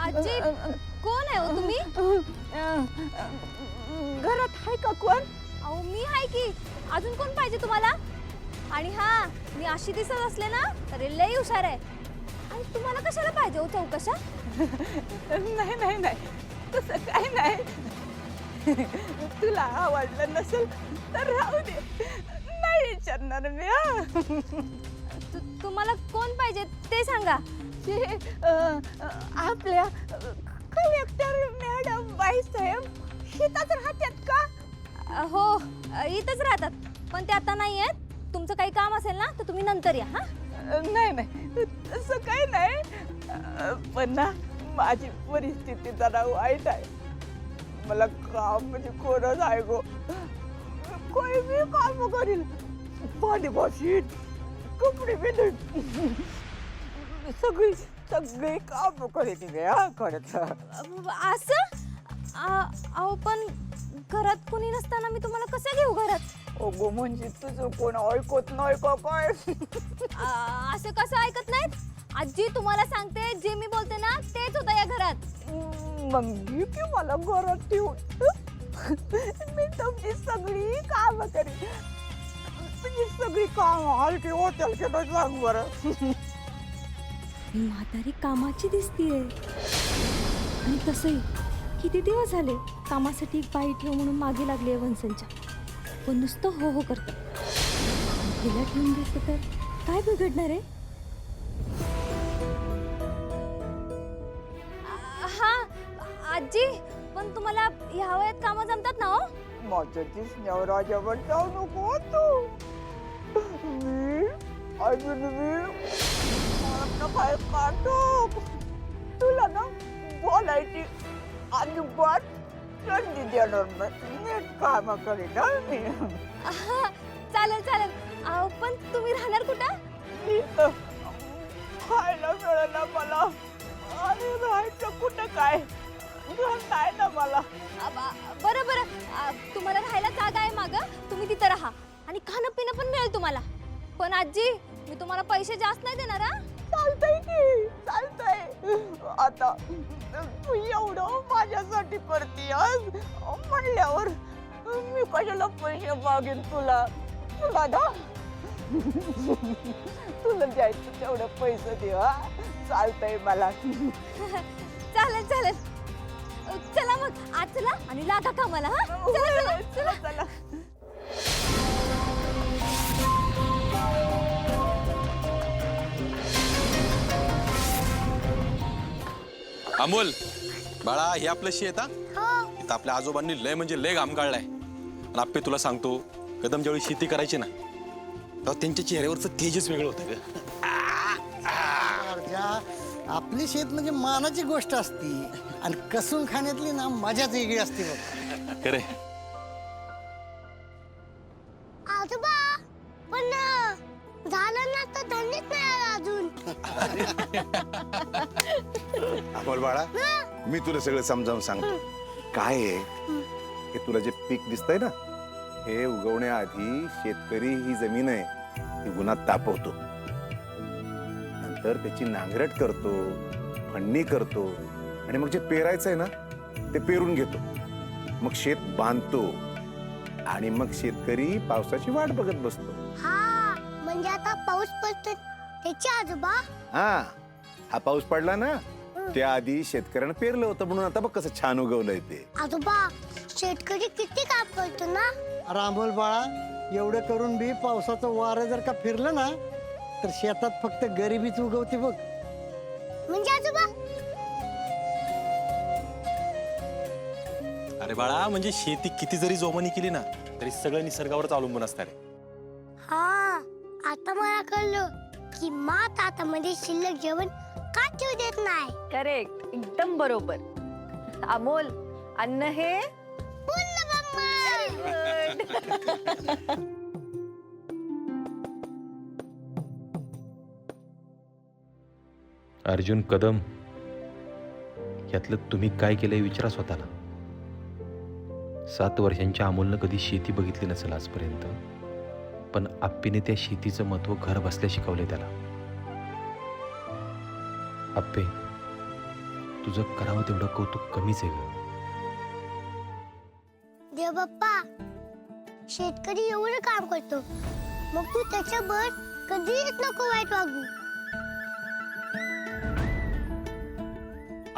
आजी कोण आहे हो तुम्ही? घरात आहे का कोण? अहो मी आहे की. अजून कोण पाहिजे तुम्हाला? आणि हा मी अशी दिसत असले ना तर लई हुशार आहे. आणि तुम्हाला कशाला पाहिजे हो चौकशा? नाही नाही नाही तसं काय नाही. तुला आवडलं नसेल तर राहू दे. नाही विचारणार मी. तुम्हाला कोण पाहिजे ते सांगा. ते आपल्या कलेक्टर मॅडम बाईसाहेब शेतात राहतात का? हो इथंच राहतात पण ते आता नाही आहेत. तुमचं काही काम असेल ना तर तुम्ही नंतर या. हा नाही नाही तसं काही नाही. पण ना माझी परिस्थिती जरा वाईट आहे. मला काम म्हणजे कोणच आहे गो. कोणी मी काम करील, पाणी बसीन, कपडे बिन सगळी सगळी काम करीत मी. हा करत असं अहो पण घरात कोणी नसताना मी तुम्हाला कसं घेऊ घरात? अगो म्हणजे तुझं कोण ऐकत नाही का काय? असं कसं ऐकत नाहीत? आजी तुम्हाला सांगते जे मी बोलते ना तेच होतं या घरात. मग घे की मला घरात ठेवून. मी तुमची सगळी काम करीन. तुझी सगळी काम हलकी होतील की नाही सांग बरं. ही म्हातारी कामाची दिसतीये. आणि तसंही किती दिवस झाले कामासाठी एक बाई ठेव म्हणून मागे लागली वंसनच्या. पण नुसतं हो हो करतं. तिला ठेवून घेतलं तर काय बिघडणार आहे? हा आजी पण तुम्हाला ह्या वयात कामं जमतात ना हो? माझ्या दिसण्यावर राजावर जाऊ नको तू. मी अजून मला काय काढतो. तुला ना बोलायची अजिबात संधी देणार नाही. नीट काम करीन मी. चालेल चालेल. पण तुम्ही राहणार कुठं? इथं खायला मिळालं मला. आणि राहायचं कुठं काय? घर नाही ना मला. बरं बरं तुम्हाला राहायला जागा आहे मागं. तुम्ही तिथं राहा आणि खाणं पिणं पण मिळेल तुम्हाला. पण आजी मी तुम्हाला पैसे जास्त नाही देणार. हा चालतंय की चालतंय. आता तू एवढं माझ्यासाठी करतीयस म्हणल्यावर मी कशाला पैसे मागेन तुला. तुला ना तुला द्यायचं तेवढं पैसे दे. हा चालतंय मला. चालेल चालेल. चला मग आज चला आणि लागा कामाला. हा चला चला चला. चला. अमोल बाळा हे आपलं शेत हा. इथं आपल्या आजोबांनी लय म्हणजे लय घाम काढलाय. आणि आप्पे तुला सांगतो कदम ज्यावेळी शेती करायची ना तेव्हा त्यांच्या चेहऱ्यावरचं तेजच वेगळं होतं ग. आपली शेत म्हणजे मानाची गोष्ट असती आणि कसून खाण्यातली ना मजाच वेगळी असते बघ. खरे आजोबा पण झालं ना तर धन्यच नाही आलं अजून. अमोल बाळा मी तुला सगळं समजावून सांगतो. काय आहे हे तुला जे पीक दिसतंय ना हे उगवण्याआधी शेतकरी ही जमीन आहे ही उन्हात तापवतो. नंतर त्याची नांगरट करतो, फणणी करतो आणि मग जे पेरायचं आहे ना ते पेरून घेतो. मग शेत बांधतो आणि मग शेतकरी पावसाची वाट बघत बसतो. हा म्हणजे आता पाऊस पडतो त्याची आजोबा. हा पाऊस पडला ना त्याआधी शेतकऱ्यानं पेरलं होतं म्हणून आता बघ कसं छान उगवलंय ते. आजोबा शेतकरी किती काम करतो ना. रामोल बाळा एवढं करून बी पावसाचं वारं जर का फिरलं ना तर शेतात फक्त गरिबीच उगवते बघ. म्हणजे आजोबा अरे बाळा म्हणजे शेती किती जरी जोमानी केली ना तरी सगळं निसर्गावरच अवलंबून असणार आहे. हा आता मला कळलं की मात आता मध्ये शिल्लक जेवण का ठेवू देत नाही. करेक्ट एकदम बरोबर. अमोल अन्न हे बोल मम्मा. अर्जुन कदम यातलं तुम्ही काय केलंय विचारा स्वतःला. 7 वर्षांच्या अमोलनं कधी शेती बघितली नसेल आजपर्यंत पण आप्पीने त्या शेतीचं महत्व घर बसल्या शिकवलंय त्याला. आप्पे तुझं करावं तेवढं कौतुक कमीच आहे ग. देव बाप्पा, शेतकरी एवढं काम करतो, मग तू त्याच्यावर कधीच नको वाईट वागू.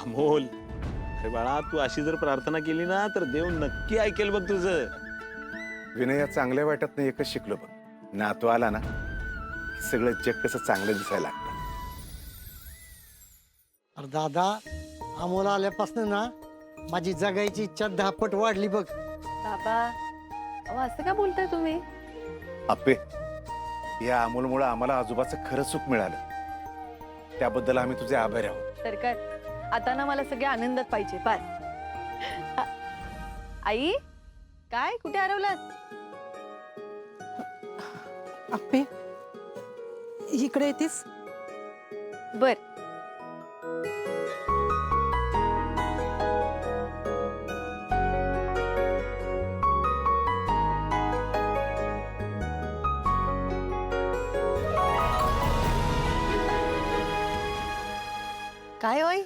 अमोल, अरे बाळा, तू अशी जर प्रार्थना केली ना तर देव नक्की ऐकेल बघ तुझं. विनय, या चांगल्या वाईटात एकच शिकलो बघ. नातू आला ना की सगळं जग कसं चांगलं दिसायला लागतं. अरे दादा, अमोल आल्यापासून ना माझी जगायची इच्छा 10 पट वाढली बघ. बाबा, अहो असं का बोलताय तुम्ही? आप्पे, या अमोलमुळे आम्हाला आजोबाचं खरं सुख मिळालं. त्याबद्दल आम्ही तुझे आभारी आहोत. तर काय, आता ना मला सगळे आनंदात पाहिजे बस. आई, काय कुठे हरवलात? आप्पे, इकडे येतेस? बर. काय होय,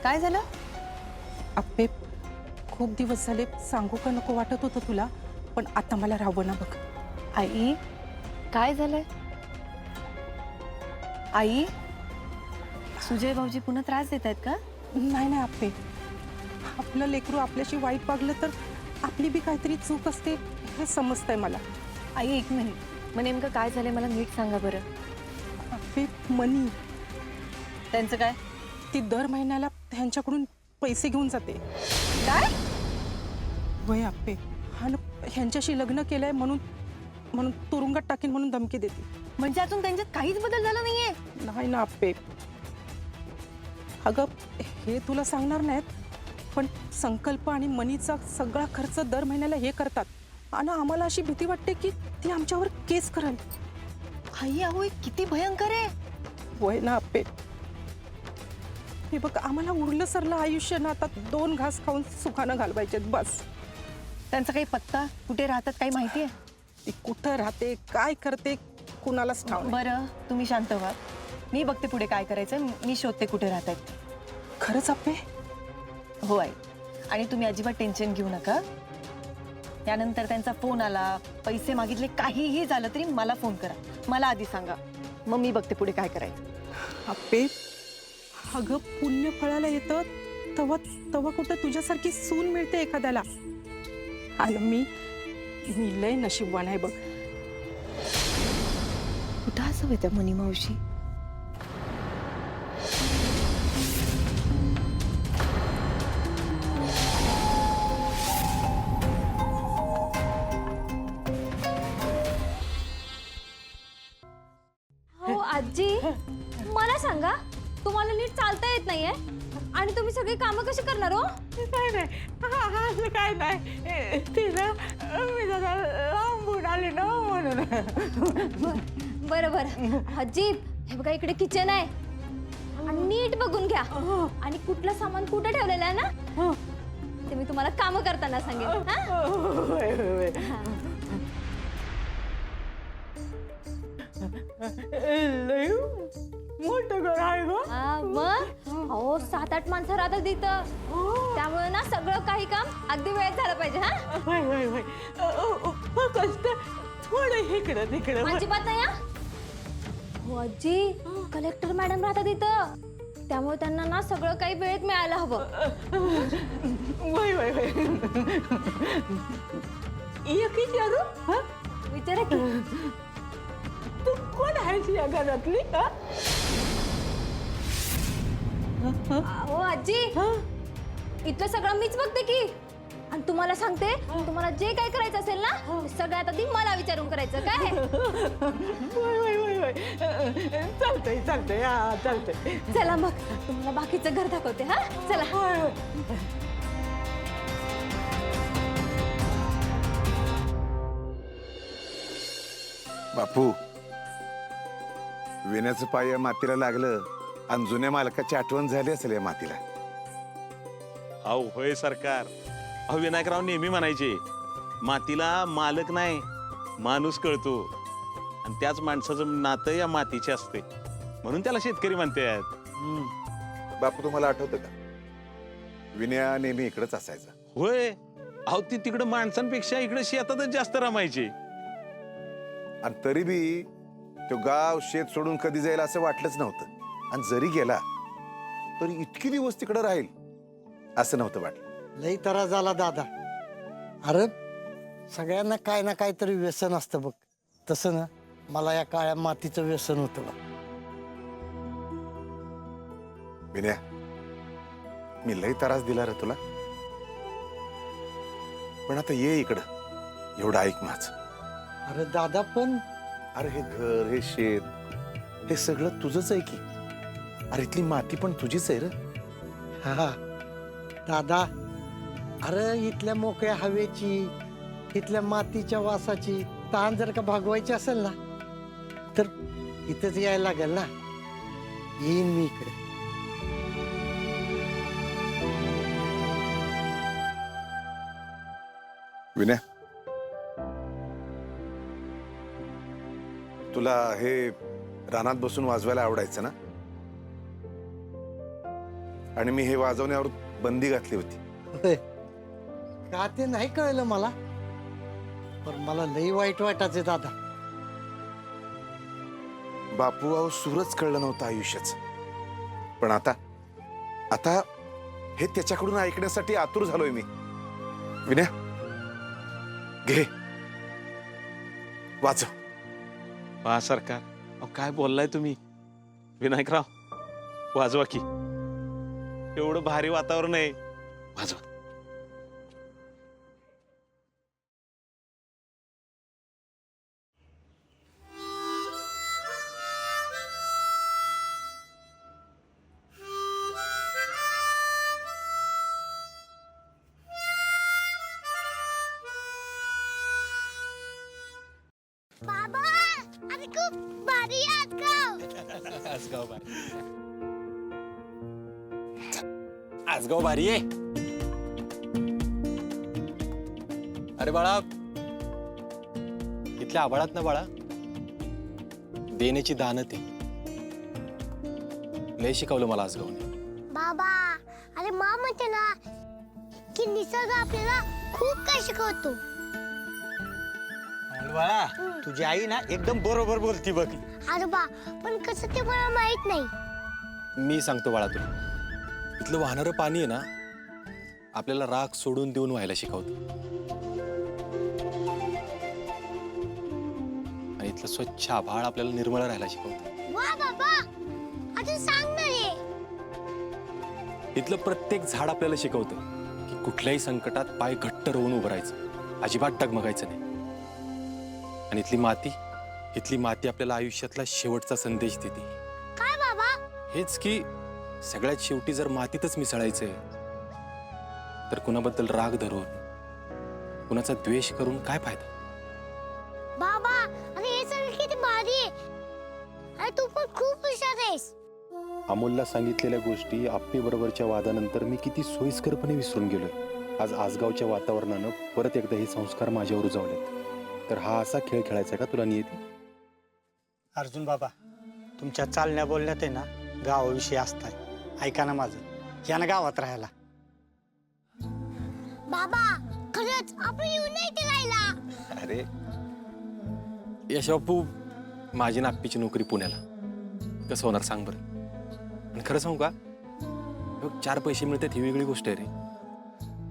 काय झालं? आप्पे, खूप दिवस झाले सांगू का नको वाटत होतं तुला, पण आता मला राहावं ना बघ. आई, काय झालंय? आई, सुजय भाऊजी पुन्हा त्रास देत आहेत का? नाही नाही आप्पे, आपलं लेकरू आपल्याशी वाईट वागलं तर आपली बी काहीतरी चूक असते हे समजतंय मला. आई, एक मिनिट, मग नेमकं काय झालंय मला नीट सांगा बरं. आप्पे, मनी, त्यांचं काय? ती दर महिन्याला ह्यांच्याकडून पैसे घेऊन जाते. काय? वय आप्पे, हा न ह्यांच्याशी लग्न केलंय म्हणून म्हणून तुरुंगात टाकीन म्हणून धमकी देते. म्हणजे अजून त्यांच्यात काहीच बदल झाला नाहीये? नाही ना आप्पे. अगं, हे तुला सांगणार नाहीत, पण संकल्प आणि मनीचा सगळा खर्च दर महिन्याला हे करतात. आणि आम्हाला अशी भीती वाटते की ती आमच्यावर केस कराल. आई, अहो हे किती भयंकर आहे. वय ना आप्पे. हे बघ, आम्हाला उरलं सरलं आयुष्य ना आता 2 घास खाऊन सुखानं घालवायचे बस. त्यांचा काही पत्ता, कुठे राहतात काही माहिती आहे? ती कुठं राहते, काय करते, कुणालाच ठाव नाही. बरं, तुम्ही शांत व्हा, मी बघते पुढे काय करायचं. मी शोधते कुठे राहतात. खरंच आप्पे? हो आई, आणि तुम्ही अजिबात टेन्शन घेऊ नका. यानंतर त्यांचा फोन आला, पैसे मागितले, काहीही झालं तरी मला फोन करा, मला आधी सांगा, मग मी बघते पुढे काय करायचं. आप्पे, अगं पुण्य फळाला येतं तवा तवा कुठं तुझ्यासारखी सून मिळते एखाद्याला. आणि मी लय नशीबवान आहे बघ. कुठं असं होत्या मनी मावशी? हो आजी, मला सांगा, तुम्हाला नीट चालता येत नाहीये आणि तुम्ही सगळी कामं कशी करणार हो? काय नाही, असं काय नाही. ते ना मी जरा लांबून आले ना म्हणून. बरं बरं आजी, हे बघा इकडे किचन आहे आणि नीट बघून घ्या आणि कुठलं सामान कुठं ठेवलेलं आहे ना ते मी तुम्हाला कामं करताना सांगेन. हा? होय, होय. लय मोठं घर आहे गं. हा, मग अहो 7-8 माणसं राहतात तिथं, त्यामुळे ना सगळं काही काम अगदी वेळेत झालं पाहिजे. हा, होय होय होय. फक्त थोडं इकडं तिकडं. अजिबात नाही. हा? हो आजी, कलेक्टर मॅडम राहतात तिथं, त्यामुळे त्यांना ना सगळं काही वेळेत मिळायला हवं. होय होय होय. एक विचारू? हा? विचारा की. तू कोण आहेस या घरातली? हा? हो आजी, इथलं सगळं मीच बघते की. आणि तुम्हाला सांगते, तुम्हाला जे काय करायचं असेल ना ते सगळ्यात आधी मला विचारून करायचं. काय होय होय होय होय. चालतंय चालतंय. हा, चालतंय. चला मग तुम्हाला बाकीचं घर दाखवते. हा, चला. होय होय. बापू, विण्याचं पाय या मातीला लागलं आणि जुन्या मालकाची आठवण झाली असेल या मातीला. अहो होय सरकार. अहो विनायकराव नेहमी म्हणायचे, मातीला मालक नाही माणूस कळतो, आणि त्याच माणसाचं नातं या मातीचे असते, म्हणून त्याला शेतकरी म्हणतात. बापू तुम्हाला आठवतं का विनया नेहमी इकडेच असायचा. होय, अहो ती तिकडे माणसांपेक्षा इकडे शेतातच जास्त रमायची. आणि तरी बी तो गाव शेत सोडून कधी जाईल असं वाटलंच नव्हतं. आणि जरी गेला तरी इतकी दिवस तिकडे राहील असं नव्हतं वाटलं. लई तरा झाला दादा. अरे सगळ्यांना काय ना काहीतरी व्यसन असतं बघ. तसं ना मला या काळ्या मातीचं व्यसन होतं बघ. विनया, मी लई त्रास दिला रे तुला, पण आता ये इकडं, एवढं ऐक माझं. अरे दादा पण अरे हे घर, हे शेत, हे सगळं तुझंच आहे की. अरे इथली माती पण तुझीच आहे रे. हा दादा, अरे इथल्या मोकळ्या हवेची, इथल्या मातीच्या वासाची ताण जर का भागवायची असेल ना तर इथंच यायला लागेल ना. येईन मी इकडे. विनय, तुला हे रानात बसून वाजवायला आवडायचं ना, आणि मी हे वाजवण्यावर बंदी घातली होती. होय. का ते नाही कळलं मला, पण मला लई वाईट वाटायचे दादा. बापू अहो सूरच कळलं नव्हतं आयुष्याचं. पण आता आता हे त्याच्याकडून ऐकण्यासाठी आतुर झालोय मी. विनय, घे वाजव. पहा सरकार, अहो काय बोललाय तुम्ही. विनायकराव, वाजवा की. एवढं भारी वातावरण आहे, वाजवा. बाबा, अरे खूप भारी आजगाव भारी आहे. अरे बाळा, इथल्या आबाळात ना बाळा देण्याची दानत आहे. लय शिकवलं मला आजगावने. बाबा, अरे मा म्हणते ना की निसर्ग आपल्याला खूप काही शिकवतो. बाळा, तुझी आई ना एकदम बरोबर बोलती बघ. अरे बा, पण कसं ते मला माहित नाही. मी सांगतो बाळा तुला, इथलं वाहणारं पाणी आहे ना आपल्याला राग सोडून देऊन व्हायला शिकवतं. आणि इथलं स्वच्छ आभाळ आपल्याला निर्मळ राहायला शिकवतं. वा बाबा, अजून सांग ना रे. इथलं प्रत्येक झाड आपल्याला शिकवतं की कुठल्याही संकटात पाय घट्ट रोवून उभं राहायचं, अजिबात डगमगायचं नाही. आणि इथली माती आपल्याला आयुष्यातला शेवटचा संदेश देते. काय बाबा? हेच की सगळ्यात शेवटी जर मातीतच मिसळायचंय तर कुणाबद्दल राग धरून, कुणाचा द्वेष करून काय फायदा. बाबा, अरे हे सगळं किती भारी आहे. अरे तू पण खूप हुशार आहेस. अमोलला सांगितलेल्या गोष्टी आप्पी बरोबरच्या वादानंतर मी किती सोयीस्करपणे विसरून गेलोय. आज आजगावच्या वातावरणानं परत एकदा हे संस्कार माझ्यावर रुजवलेत. तर हा असा खेळ खेळायचा का तुला नियती? अर्जुन बाबा, तुमच्या चालण्या बोलण्यात आहे ना गावाविषयी असताय. ऐका ना माझं, या ना गावात राहायला. बाबा, खरंच आपण येऊ नाही ते राहायला. अरे यश बापू, माझी ना आप्पीची नोकरी पुण्याला, कसं होणार सांग बरं. आणि खरं सांगू का, बघ 4 पैसे मिळतात ही वेगळी गोष्ट आहे रे,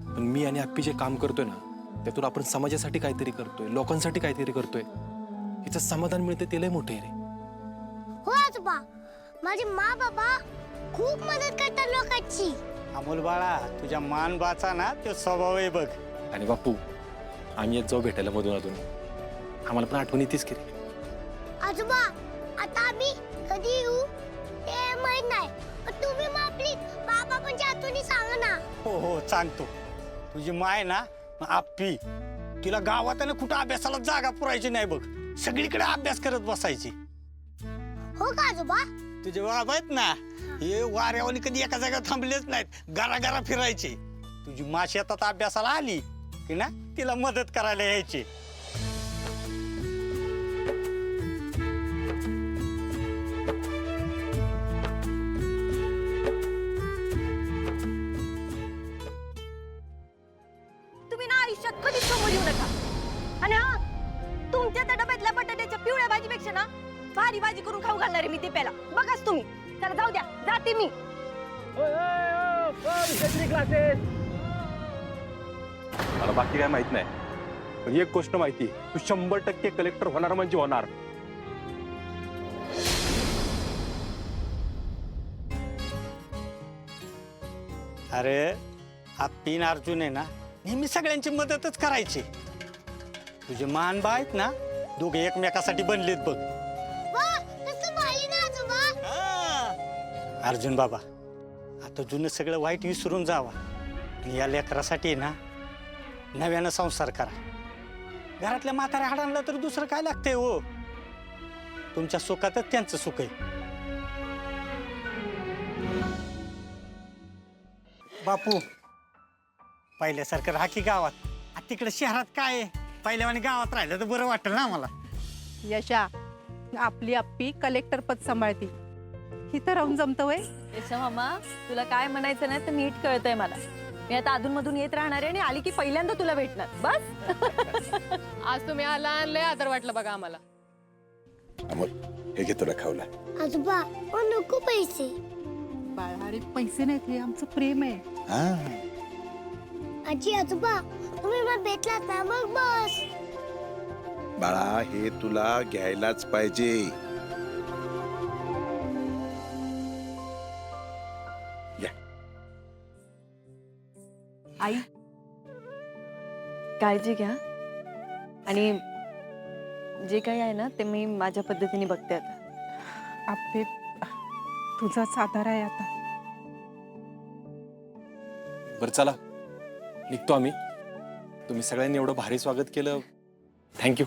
पण मी आणि आप्पी जे काम करतोय ना त्यातून आपण समाजासाठी काहीतरी करतोय, लोकांसाठी काहीतरी करतोय, हिचं समाधान मिळते ते लय मोठे आहे रे. हो आजोबा, माझे मा बाबा खूप मदत करतात लोकांची. अमोल बाळा, तुझ्या मान बाचा ना तो स्वभाव आहे बघ. आणि बापू, आम्ही येत जाऊ भेटायला मधून अधून, आम्हाला पण आठवण येतेच की रे. आजोबा, आता आम्ही कधी येऊ ते माहित नाही, पण तुम्ही मग आपली बाबा पण आठवणी सांगा ना. हो हो सांगतो. तुझी माय ना आप्पी, तिला गावात ना कुठं अभ्यासाला जागा पुरायची नाही बघ, सगळीकडे अभ्यास करत बसायची. हो का आजोबा? तुझे बाबा आहेत ना, हे वाऱ्यावानी कधी एका जागेवर थांबलेच नाहीत, गारा फिरायचे. तुझी मा शेतात अभ्यासाला आली की ना तिला मदत करायला यायची. घालणार आहे मी ते प्याला. बघाच तुम्ही. चला जाऊ द्या, जाते मी. मला बाकी काय माहित नाही, पण एक गोष्ट माहिती, तू 100% कलेक्टर होणार म्हणजे होणार. अरे आप्पी आणि अर्जुन आहे ना नेहमी सगळ्यांची मदतच करायची. तुझे मान बा आहेत ना दोघे एकमेकासाठी बनलेत बघ. वा, तसं भारी ना आजोबा. अर्जुन बाबा, आता जुनं सगळं वाईट विसरून जावा आणि या लेकरासाठी ना नव्यानं संसार करा. घरातल्या म्हाताऱ्या हाडांना तर दुसरं काय लागतंय हो. तुमच्या सुखातच त्यांचं सुख आहे. बापू, पहिल्यासारखं राहा की गावात. आता तिकडे शहरात काय आहे, पहिल्यावानी गावात राहिलं तर बरं वाटेल ना मला. यशा, आपली आप्पी कलेक्टर पद सांभाळती, इथं राहून जमतं वय? यशा मामा, तुला काय म्हणायचं नाही तर नीट कळतंय मला. मी आता अधूनमधून येत राहणार आहे आणि आली की पहिल्यांदा तुला भेटणार बस. आज तुम्ही आला आणलंय आदर वाटलं बघा आम्हाला. अमोल, हे घे तुला खाऊला. आजोबा ओ नको पैसे. बाळा, अरे पैसे नाहीत, हे आमचं प्रेम आहे. आजी आजोबा तुम्ही मला भेटलात ना मग बस. बाळा, हे तुला घ्यायलाच पाहिजे. आई, काळजी घ्या आणि जे काही आहे ना ते मी माझ्या पद्धतीने बघते आता. आप्पे, तुझाच आधार आहे आता. बरं चला, निघतो आम्ही. तुम्ही सगळ्यांनी एवढं भारी स्वागत केलं, थँक्यू.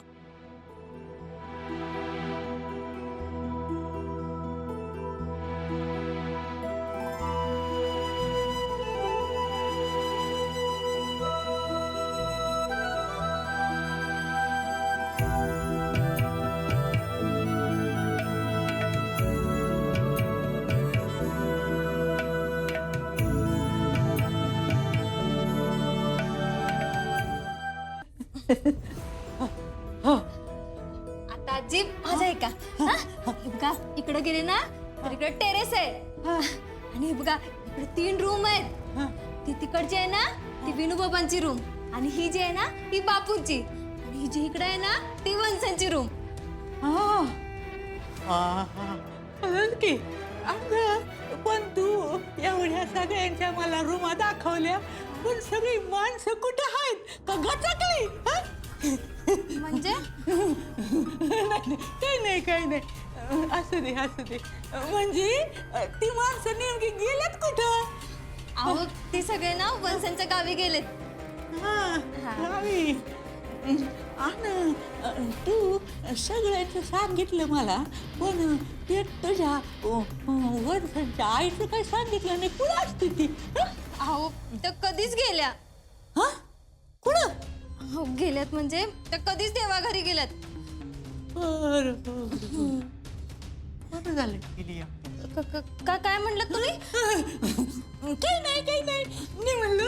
आता आजी माझा आहे का? हे बघा, इकडे गेले ना तर इकडे टेरेस आहे आणि हे बघा इकडे 3 रूम आहेत. ती तिकडची आहे ना ती विनूबाबांची रूम, आणि ही जी आहे ना ती बापूंची, आणि ही जी इकडे आहे ना ती वंसांची रूम. की अगं, पण तू एवढ्या सगळ्यांच्या मला रूमा दाखवल्या, पण सगळी माणसं कुठं आहेत का गचकली? म्हणजे काही नाही असू दे. म्हणजे ती माणसं नेमकी गेल्यात कुठं? अहो ते सगळे ना वंसांच्या गावी गेलेत. गावी. आणि तू सगळ्याचं सांगितलं मला, पण ते तुझ्या वंसांच्या आईचं काही सांगितलं नाही. कुठं असते ती? अहो त्या कधीच गेल्या. कुठं? हो गेल्यात म्हणजे त्या कधीच देवाघरी गेल्यात. बरं झालं गेली. काय म्हणलं तुम्ही? काही नाही. मी म्हणलं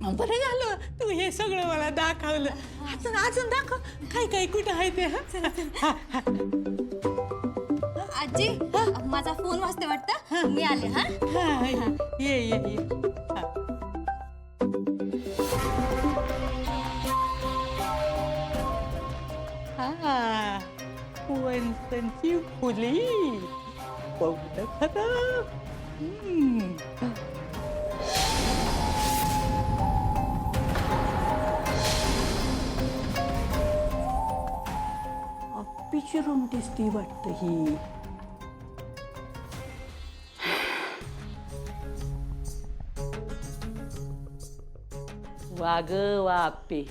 बरं झालं तू हे सगळं मला दाखवलं. अजून दाखव काय कुठं आहे ते. आजी माझा फोन वाजते वाटतं, मी आले. ये. वंसांची फुली बघ खरं. अप्पीची रूम दिसती वाटतं ही. वाग वा आप्पे,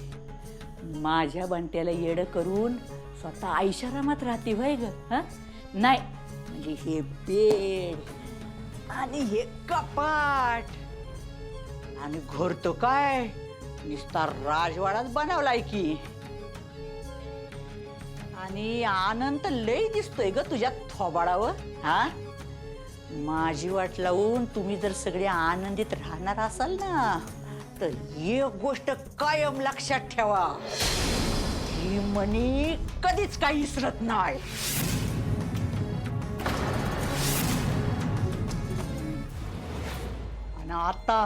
माझ्या बंट्याला येडं करून स्वतः आईशारामात राहते व्हय ग? नाही म्हणजे हे बेड आणि हे कपाट आणि घर तो काय निस्ता राजवाडाच बनवलाय की. आणि आनंद लय दिसतोय ग तुझ्या थोबाडावर. माझी वाट लावून तुम्ही जर सगळे आनंदित राहणार असाल ना तर एक गोष्ट कायम लक्षात ठेवा, ही मनी कधीच काही विसरत नाही. आणि आता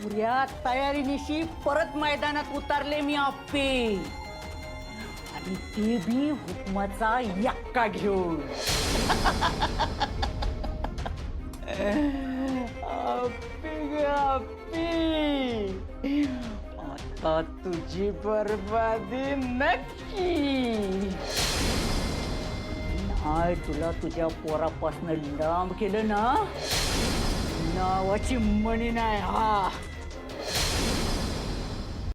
पुऱ्या तयारीनिशी परत मैदानात उतरले मी आप्पे, आणि ते बी हुकमाचा यक्का घेऊन. आप्पे, आप्पे, आता तुझी बरबादी नक्की. नाही तुला तुझ्या पोरापासनं लांब केलं ना, नावाची मणी नाही. हा